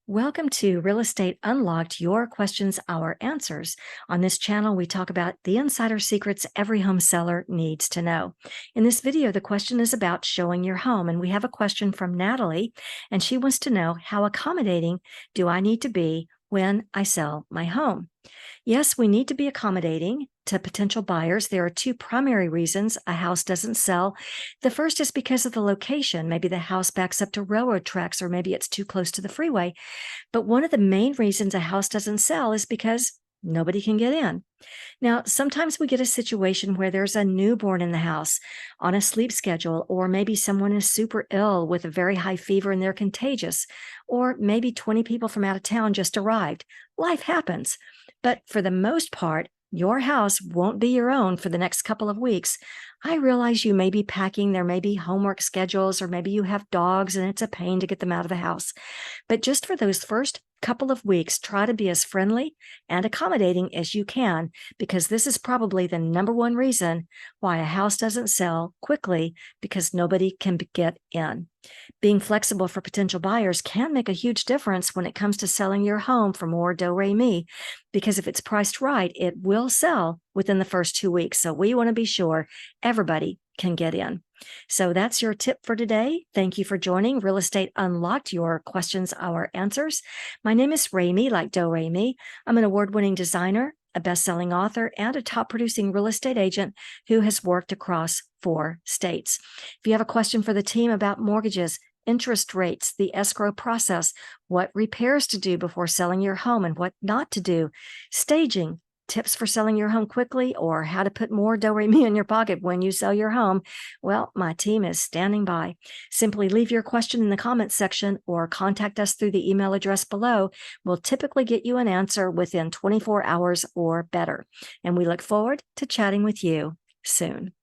Welcome to Real Estate Unlocked, your questions, our answers. On this channel, we talk about the insider secrets every home seller needs to know. In this video, the question is about showing your home, and we have a question from Natalie, and she wants to know, how accommodating do I need to be when I sell my home? Yes, we need to be accommodating to potential buyers. There are two primary reasons a house doesn't sell. The first is because of the location. Maybe the house backs up to railroad tracks, or maybe it's too close to the freeway. But one of the main reasons a house doesn't sell is because nobody can get in. Now, sometimes we get a situation where there's a newborn in the house on a sleep schedule, or maybe someone is super ill with a very high fever and they're contagious, or maybe 20 people from out of town just arrived. Life happens. But for the most part, your house won't be your own for the next couple of weeks. I realize you may be packing, there may be homework schedules, or maybe you have dogs and it's a pain to get them out of the house. But just for those first couple of weeks, try to be as friendly and accommodating as you can, because this is probably the number one reason why a house doesn't sell quickly, because nobody can get in. Being flexible for potential buyers can make a huge difference when it comes to selling your home for more Remy, because if it's priced right, it will sell within the first 2 weeks. So we want to be sure everybody can get in. So that's your tip for today. Thank you for joining Real Estate Unlocked, your questions, our answers. My name is Remy, like Remy. I'm an award-winning designer, a best-selling author, and a top-producing real estate agent who has worked across 4 states. If you have a question for the team about mortgages, interest rates, the escrow process, what repairs to do before selling your home and what not to do, staging, tips for selling your home quickly, or how to put more do-re-mi in your pocket when you sell your home, well, my team is standing by. Simply leave your question in the comments section or contact us through the email address below. We'll typically get you an answer within 24 hours or better. And we look forward to chatting with you soon.